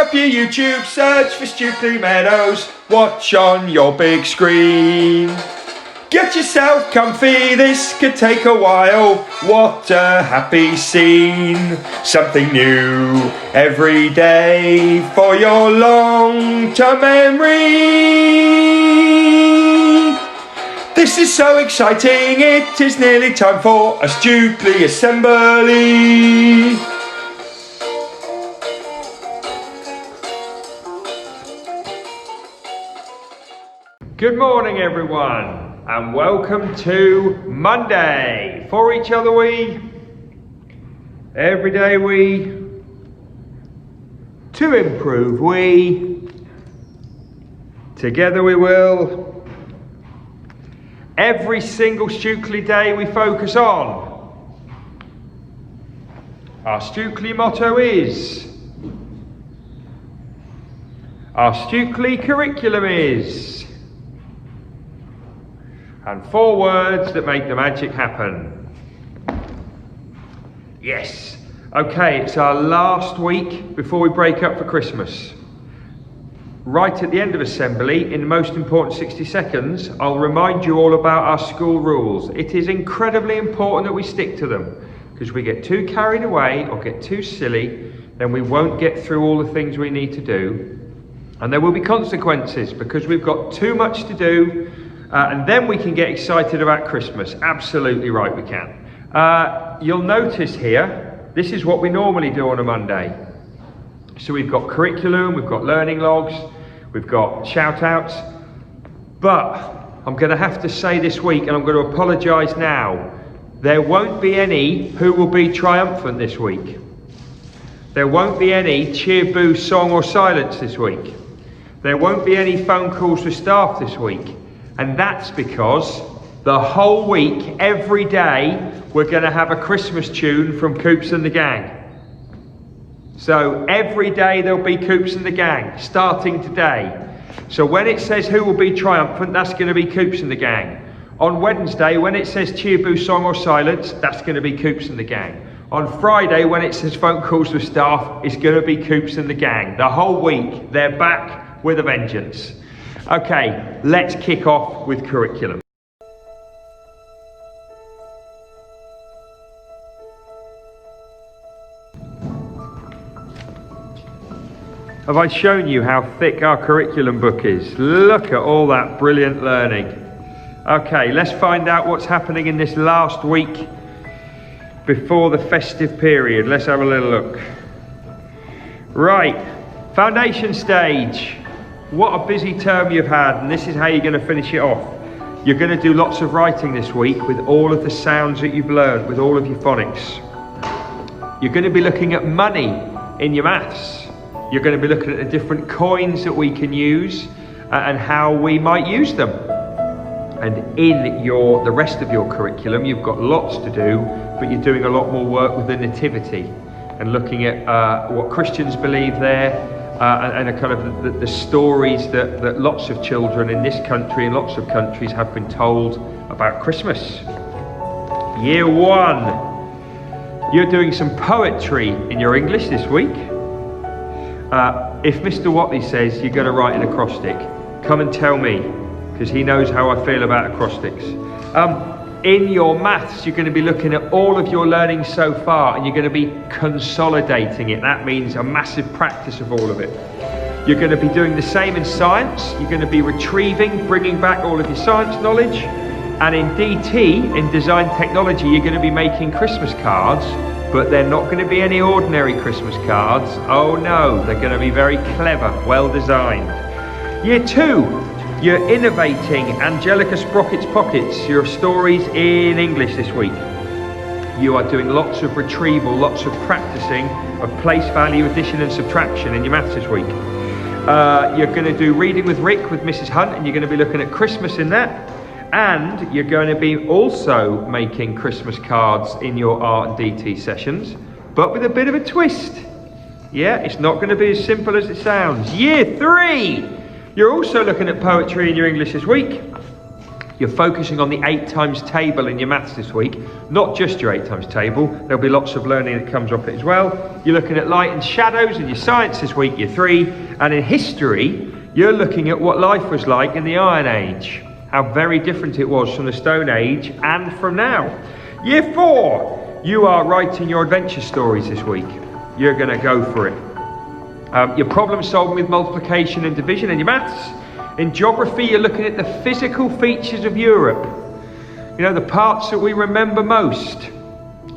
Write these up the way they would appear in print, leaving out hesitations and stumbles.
up your YouTube, search for Stukeley Meadows, watch on your big screen. Get yourself comfy, this could take a while, what a happy scene. Something new every day for your long-term memory. This is so exciting, it is nearly time for a Stukeley assembly. Good morning everyone, and welcome to Monday. For each other we, every day we, to improve we, together we will. Every single Stukeley day we focus on. Our Stukeley motto is, our Stukeley curriculum is, and 4 words that make the magic happen. Yes. Okay, it's our last week before we break up for Christmas. Right at the end of assembly, in the most important 60 seconds, I'll remind you all about our school rules. It is incredibly important that we stick to them, because we get too carried away or get too silly, then we won't get through all the things we need to do. And there will be consequences because we've got too much to do. And then we can get excited about Christmas. Absolutely right, we can. You'll notice here, this is what we normally do on a Monday. So we've got curriculum, we've got learning logs, we've got shout outs. But I'm going to have to say this week, and I'm going to apologise now, there won't be any Who Will Be Triumphant this week. There won't be any cheer, boo, song or silence this week. There won't be any phone calls with staff this week. And that's because the whole week, every day, we're going to have a Christmas tune from Coops and the Gang. So every day there'll be Coops and the Gang, starting today. So when it says Who Will Be Triumphant, that's going to be Coops and the Gang. On Wednesday, when it says Cheer, Boo, Song or Silence, that's going to be Coops and the Gang. On Friday, when it says Phone Calls with Staff, it's going to be Coops and the Gang. The whole week, they're back with a vengeance. Okay, let's kick off with curriculum. Have I shown you how thick our curriculum book is? Look at all that brilliant learning. Okay, let's find out what's happening in this last week before the festive period. Let's have a little look. Right, foundation stage. What a busy term you've had, and this is how you're going to finish it off. You're going to do lots of writing this week with all of the sounds that you've learned, with all of your phonics. You're going to be looking at money in your maths. You're going to be looking at the different coins that we can use and how we might use them. And in the rest of your curriculum, you've got lots to do, but you're doing a lot more work with the nativity and looking at what Christians believe there. And a kind of the stories that lots of children in this country and lots of countries have been told about Christmas. Year 1, you're doing some poetry in your English this week. If Mr. Watley says you're going to write an acrostic, come and tell me, because he knows how I feel about acrostics. In your maths, you're going to be looking at all of your learning so far, and you're going to be consolidating it. That means a massive practice of all of it. You're going to be doing the same in science. You're going to be retrieving, bringing back all of your science knowledge. And in DT, in design technology, you're going to be making Christmas cards, but they're not going to be any ordinary Christmas cards. Oh no, they're going to be very clever, well designed. Year 2. You're innovating Angelica Sprocket's Pockets, your stories in English this week. You are doing lots of retrieval, lots of practicing of place value, addition and subtraction in your maths this week. You're going to do Reading with Rick with Mrs. Hunt, and you're going to be looking at Christmas in that. And you're going to be also making Christmas cards in your art and DT sessions, but with a bit of a twist. Yeah, it's not going to be as simple as it sounds. Year 3. You're also looking at poetry in your English this week. You're focusing on the 8 times table in your maths this week, not just your 8 times table. There'll be lots of learning that comes off it as well. You're looking at light and shadows in your science this week, year 3. And in history, you're looking at what life was like in the Iron Age, how very different it was from the Stone Age and from now. Year 4, you are writing your adventure stories this week. You're going to go for it. You're problem solving with multiplication and division in your maths. In geography, you're looking at the physical features of Europe. You know, the parts that we remember most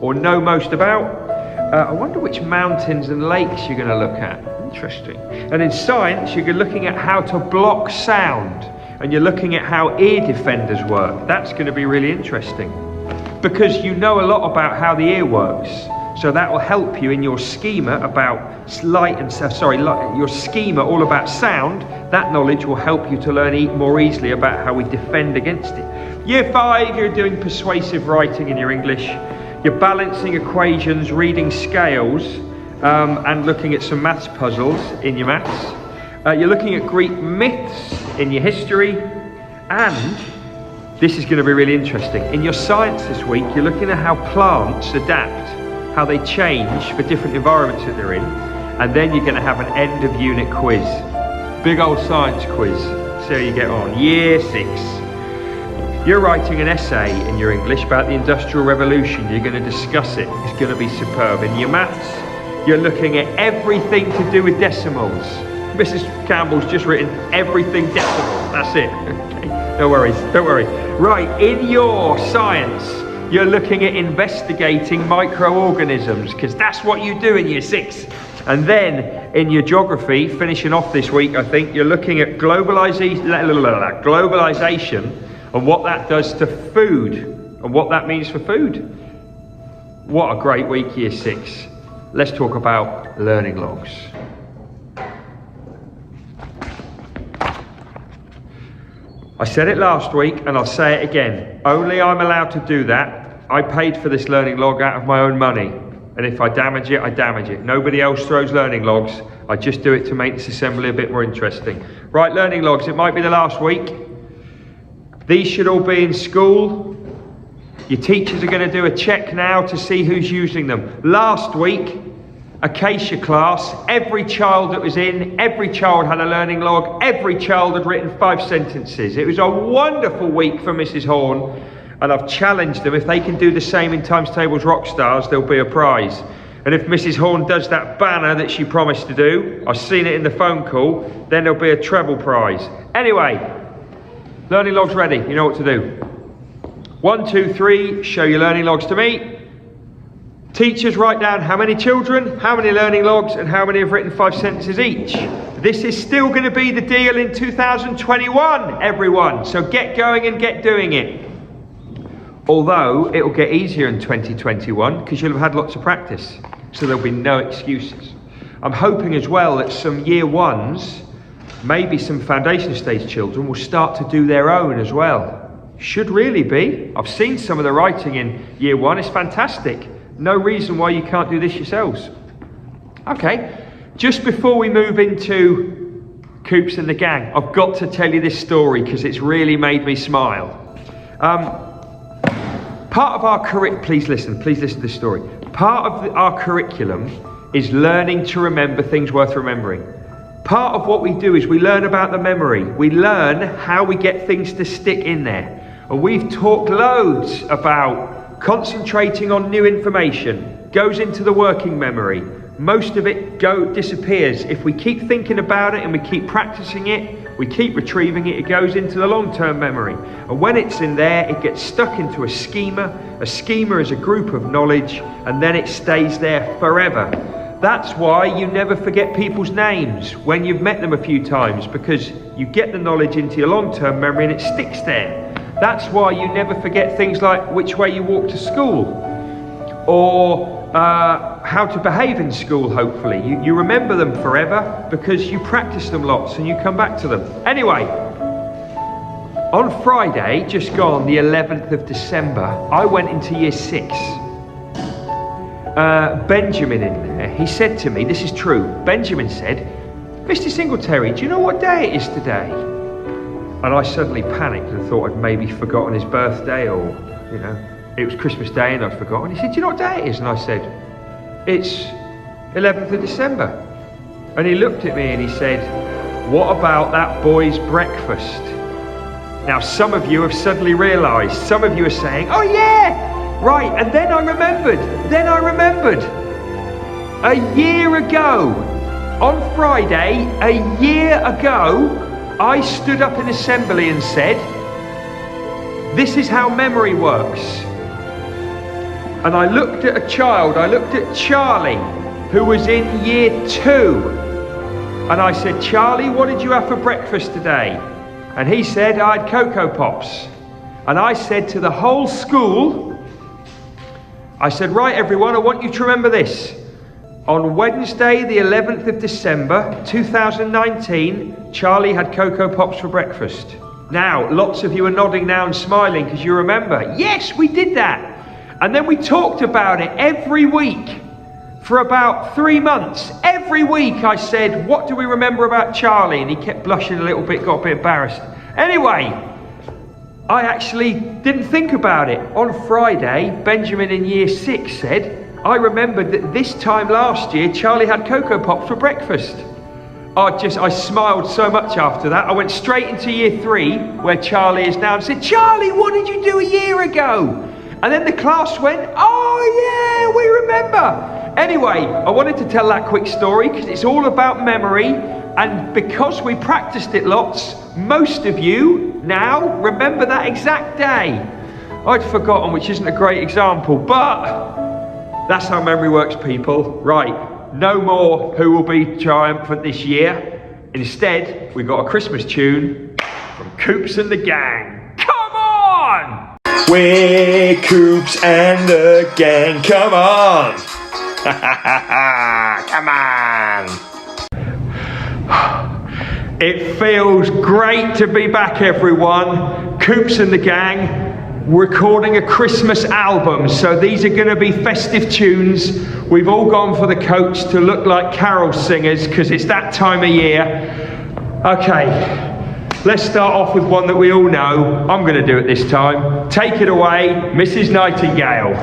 or know most about. I wonder which mountains and lakes you're going to look at. Interesting. And in science, you're looking at how to block sound. And you're looking at how ear defenders work. That's going to be really interesting. Because you know a lot about how the ear works. So that will help you in your schema about your schema all about sound. That knowledge will help you to learn more easily about how we defend against it. Year 5, you're doing persuasive writing in your English. You're balancing equations, reading scales, and looking at some maths puzzles in your maths. You're looking at Greek myths in your history. And this is going to be really interesting. In your science this week, you're looking at how plants adapt, how they change for different environments that they're in, and then you're going to have an end of unit quiz, big old science quiz. See how you get on. Year 6, you're writing an essay in your English about the Industrial Revolution. You're going to discuss it. It's going to be superb. In your maths, you're looking at everything to do with decimals. Mrs. Campbell's just written everything decimal. That's it. Okay, no worries, don't worry. Right, in your science, you're looking at investigating microorganisms, because that's what you do in year 6. And then in your geography, finishing off this week, I think, you're looking at globalization and what that does to food and what that means for food. What a great week, year 6. Let's talk about learning logs. I said it last week and I'll say it again. Only I'm allowed to do that. I paid for this learning log out of my own money. And if I damage it, I damage it. Nobody else throws learning logs. I just do it to make this assembly a bit more interesting. Right, learning logs. It might be the last week. These should all be in school. Your teachers are going to do a check now to see who's using them. Last week, Acacia class, every child that was in, every child had a learning log, every child had written 5 sentences. It was a wonderful week for Mrs. Horn, and I've challenged them. If they can do the same in Times Tables Rockstars, there'll be a prize. And if Mrs. Horn does that banner that she promised to do, I've seen it in the phone call, then there'll be a treble prize. Anyway, learning logs ready, you know what to do. 1, 2, 3, show your learning logs to me. Teachers, write down how many children, how many learning logs, and how many have written 5 sentences each. This is still going to be the deal in 2021, everyone. So get going and get doing it. Although it'll get easier in 2021 because you'll have had lots of practice. So there'll be no excuses. I'm hoping as well that some year 1s, maybe some foundation stage children, will start to do their own as well. Should really be. I've seen some of the writing in year 1. It's fantastic. No reason why you can't do this yourselves. Okay, just before we move into Coops and the gang, I've got to tell you this story because it's really made me smile. Part of our curriculum, please listen to this story. Part of our curriculum is learning to remember things worth remembering. Part of what we do is we learn about the memory. We learn how we get things to stick in there. And we've talked loads about concentrating on new information, goes into the working memory. Most of it disappears. If we keep thinking about it and we keep practicing it, we keep retrieving it, it goes into the long-term memory. And when it's in there, it gets stuck into a schema. A schema is a group of knowledge, and then it stays there forever. That's why you never forget people's names when you've met them a few times, because you get the knowledge into your long-term memory and it sticks there. That's why you never forget things like which way you walk to school, or how to behave in school, hopefully. You remember them forever because you practice them lots and you come back to them. Anyway, on Friday, just gone, the 11th of December, I went into year 6. Benjamin in there, he said to me, this is true, Benjamin said, Mr. Singletary, do you know what day it is today? And I suddenly panicked and thought I'd maybe forgotten his birthday, or, you know, it was Christmas Day and I'd forgotten. He said, do you know what day it is? And I said, it's 11th of December. And he looked at me and he said, what about that boy's breakfast? Now, some of you have suddenly realised, some of you are saying, oh yeah, right, and then I remembered. A year ago, on Friday, a year ago, I stood up in assembly and said, this is how memory works. And I looked at a child, I looked at Charlie, who was in year 2. And I said, Charlie, what did you have for breakfast today? And he said, I had Cocoa Pops. And I said to the whole school, I said, right everyone, I want you to remember this. On Wednesday, the 11th of December, 2019, Charlie had Cocoa Pops for breakfast. Now, lots of you are nodding now and smiling because you remember. Yes, we did that. And then we talked about it every week for about 3 months. Every week I said, what do we remember about Charlie? And he kept blushing a little bit, got a bit embarrassed. Anyway, I actually didn't think about it. On Friday, Benjamin in year 6 said, I remembered that this time last year, Charlie had Cocoa Pops for breakfast. I smiled so much after that. I went straight into year 3, where Charlie is now, and said, Charlie, what did you do a year ago? And then the class went, oh yeah, we remember. Anyway, I wanted to tell that quick story because it's all about memory, and because we practiced it lots, most of you now remember that exact day. I'd forgotten, which isn't a great example, but that's how memory works, people. Right, no more Who Will Be Triumphant this year. Instead, we got a Christmas tune from Coops and the Gang. Come on! We're Coops and the Gang, come on! Come on! It feels great to be back, everyone. Coops and the Gang recording a Christmas album, so these are going to be festive tunes. We've all gone for the coats to look like carol singers because it's that time of year. Okay, let's start off with one that we all know. I'm going to do it this time. Take it away, Mrs. Nightingale.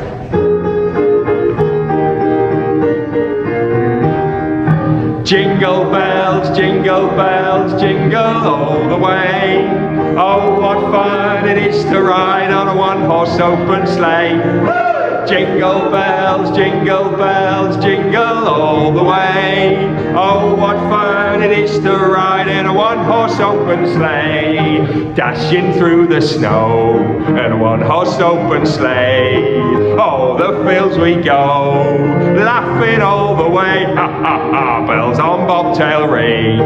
Jingle bells, jingle all the way. Oh, what fun it is to ride on a one-horse open sleigh. Jingle bells, jingle all the way. Oh, what fun it is to ride in a one-horse open sleigh. Dashing through the snow in a one-horse open sleigh. Oh, the fields we go, laughing all the way. Ha ha ha, bells on bobtail ring,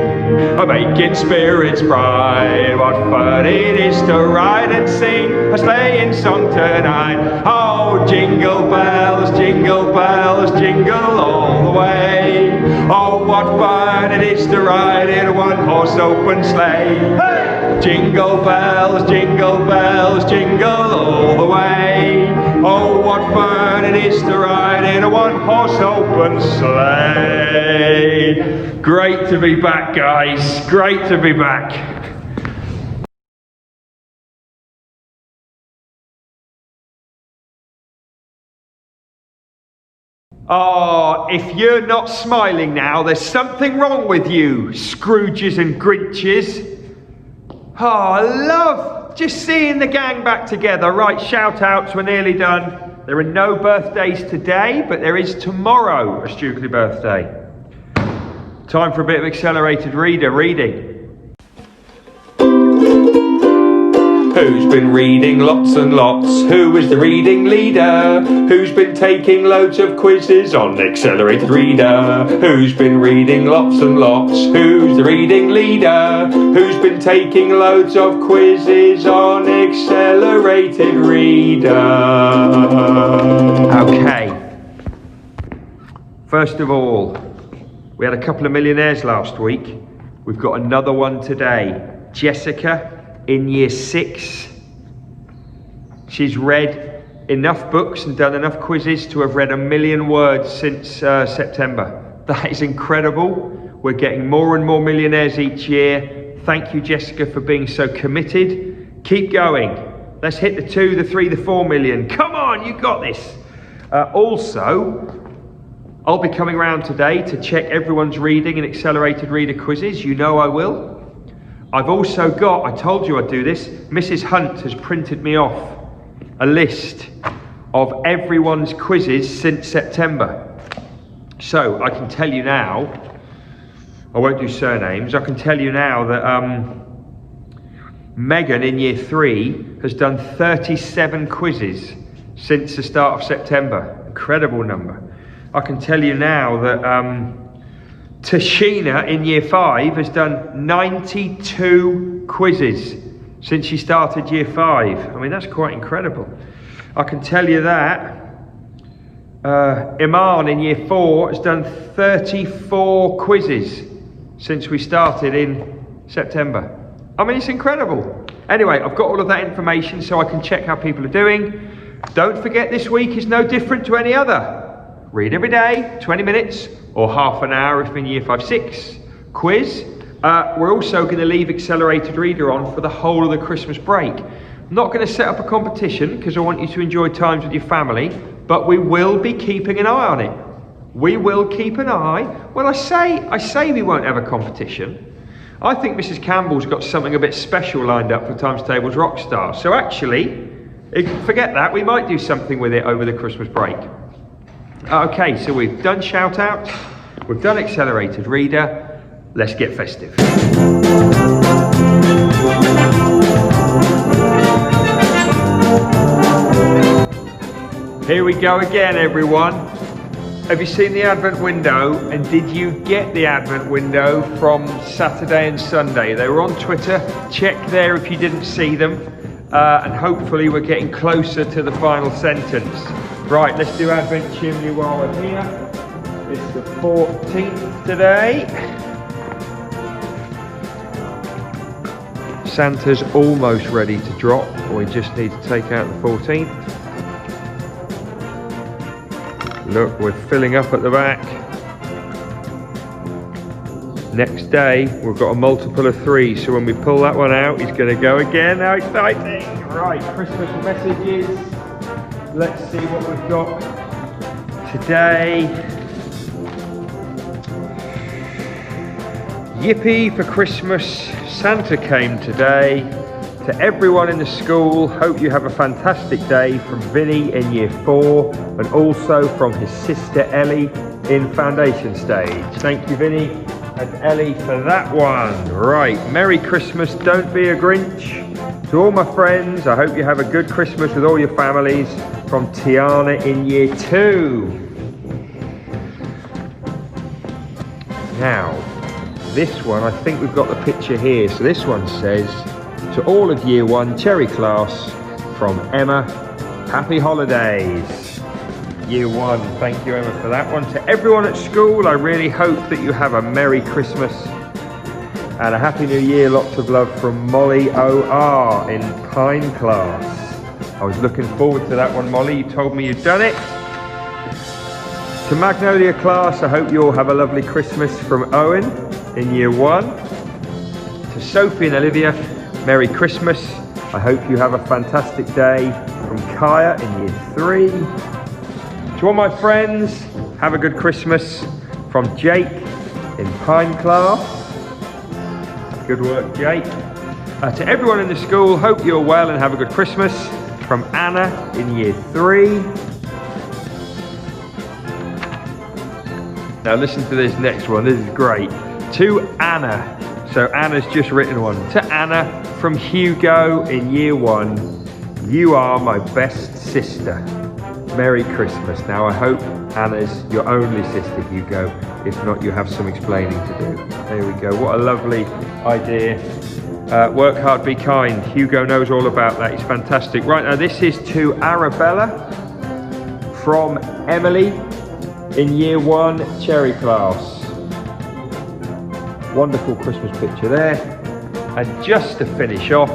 making spirits bright. What fun it is to ride and sing a sleighing song tonight. Oh, jingle bells, jingle all the way. Oh, what fun it is to ride in a one-horse open sleigh. Hey! Jingle bells, jingle all the way. Oh, what fun it is to ride in a one-horse open sleigh. Great to be back, guys. Great to be back. Oh, if you're not smiling now, there's something wrong with you, Scrooges and Grinches. Oh, I love just seeing the gang back together. Right, shout outs, we're nearly done. There are no birthdays today, but there is tomorrow a Stukeley birthday. Time for a bit of accelerated reading. Who's been reading lots and lots? Who is the reading leader? Who's been taking loads of quizzes on Accelerated Reader? Who's been reading lots and lots? Who's the reading leader? Who's been taking loads of quizzes on Accelerated Reader? Okay. First of all, we had a couple of millionaires last week. We've got another one today. Jessica in year 6. She's read enough books and done enough quizzes to have read 1 million words since September. That is incredible. We're getting more and more millionaires each year. Thank you, Jessica, for being so committed. Keep going. Let's hit the 2, the 3, the 4 million. Come on, you got this. Also, I'll be coming around today to check everyone's reading and accelerated reader quizzes. You know I will. I've also got, I told you I'd do this, Mrs. Hunt has printed me off a list of everyone's quizzes since September. So I can tell you now, I won't do surnames, I can tell you now that Megan in year 3 has done 37 quizzes since the start of September. Incredible number. I can tell you now that Tashina in year 5 has done 92 quizzes since she started year 5. I mean, that's quite incredible. I can tell you that Iman in year 4 has done 34 quizzes since we started in September. I mean, it's incredible. Anyway, I've got all of that information so I can check how people are doing. Don't forget, this week is no different to any other. Read every day, 20 minutes or half an hour if in year 5, 6. Quiz. We're also going to leave Accelerated Reader on for the whole of the Christmas break. I'm not going to set up a competition because I want you to enjoy times with your family, but we will be keeping an eye on it. We will keep an eye. Well, I say we won't have a competition. I think Mrs. Campbell's got something a bit special lined up for Times Tables Rockstar. So actually, forget that. We might do something with it over the Christmas break. Okay, so we've done shout outs, we've done Accelerated Reader. Let's get festive. Here we go again, everyone. Have you seen the Advent window? And did you get the Advent window from Saturday and Sunday? They were on Twitter. Check there if you didn't see them. And hopefully we're getting closer to the final sentence. Right, let's do Advent Chimney while we're here. It's the 14th today. Santa's almost ready to drop. We just need to take out the 14th. Look, we're filling up at the back. Next day, we've got a multiple of 3, so when we pull that one out, he's going to go again. How exciting! Right, Christmas messages. Let's see what we've got today. Yippee for Christmas, Santa came today. To everyone in the school, hope you have a fantastic day, from Vinny in year 4 and also from his sister Ellie in foundation stage. Thank you, Vinny and Ellie, for that one. Right, Merry Christmas, don't be a Grinch. To all my friends, I hope you have a good Christmas with all your families, from Tiana in year 2. Now, this one, I think we've got the picture here. So this one says, to all of year 1 Cherry class, from Emma, happy holidays. Year 1, thank you, Emma, for that one. To everyone at school, I really hope that you have a Merry Christmas and a Happy New Year. Lots of love from Molly OR in Pine class. I was looking forward to that one, Molly. You told me you'd done it. To Magnolia class, I hope you all have a lovely Christmas, from Owen in year 1. To Sophie and Olivia, Merry Christmas. I hope you have a fantastic day, from Kaya in year 3. To all my friends, have a good Christmas, from Jake in Pine class. Good work, Jake. To everyone in the school, hope you're well and have a good Christmas, from Anna in year 3. Now listen to this next one, this is great. To Anna, so Anna's just written one. To Anna from Hugo in year 1, you are my best sister. Merry Christmas. Now I hope Anna's your only sister, Hugo. If not, you have some explaining to do. There we go, what a lovely idea. Work hard, be kind. Hugo knows all about that, he's fantastic. Right, now this is to Arabella from Emily in year 1 Cherry class. Wonderful Christmas picture there. And just to finish off,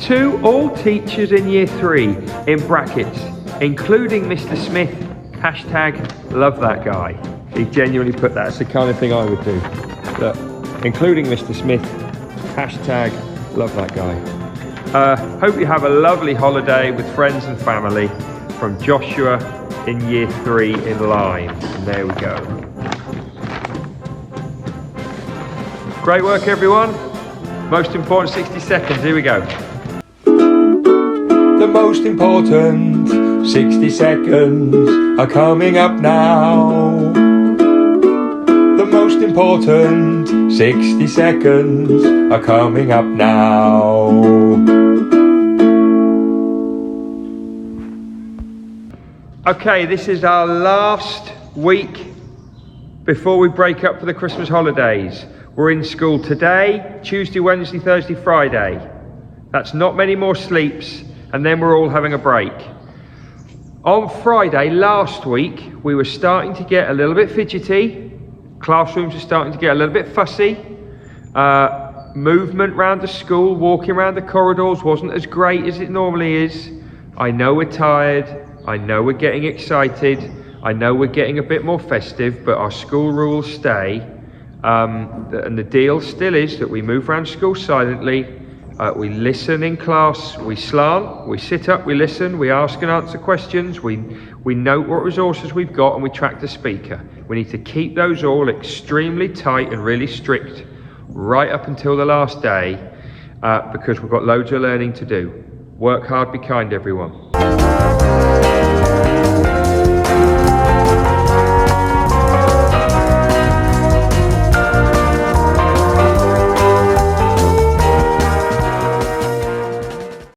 to all teachers in year 3, in brackets, including Mr. Smith, Hashtag love that guy. He genuinely put that. It's the kind of thing I would do. Look, including Mr. Smith. Hashtag love that guy. Hope you have a lovely holiday with friends and family. From Joshua in year 3 in line. And there we go. Great work, everyone. Most important 60 seconds. Here we go. The most important 60 seconds are coming up now. The most important 60 seconds are coming up now. Okay, this is our last week before we break up for the Christmas holidays. We're in school today, Tuesday, Wednesday, Thursday, Friday. That's not many more sleeps, and then we're all having a break. On Friday last week, we were starting to get a little bit fidgety. Classrooms are starting to get a little bit fussy. Movement around the school, walking around the corridors wasn't as great as it normally is. I know we're tired. I know we're getting excited. I know we're getting a bit more festive, but our school rules stay. And the deal still is that we move around school silently. We listen in class, we slant, we sit up, we listen, we ask and answer questions, we note what resources we've got, and we track the speaker. We need to keep those all extremely tight and really strict right up until the last day, because we've got loads of learning to do. Work hard, be kind, everyone.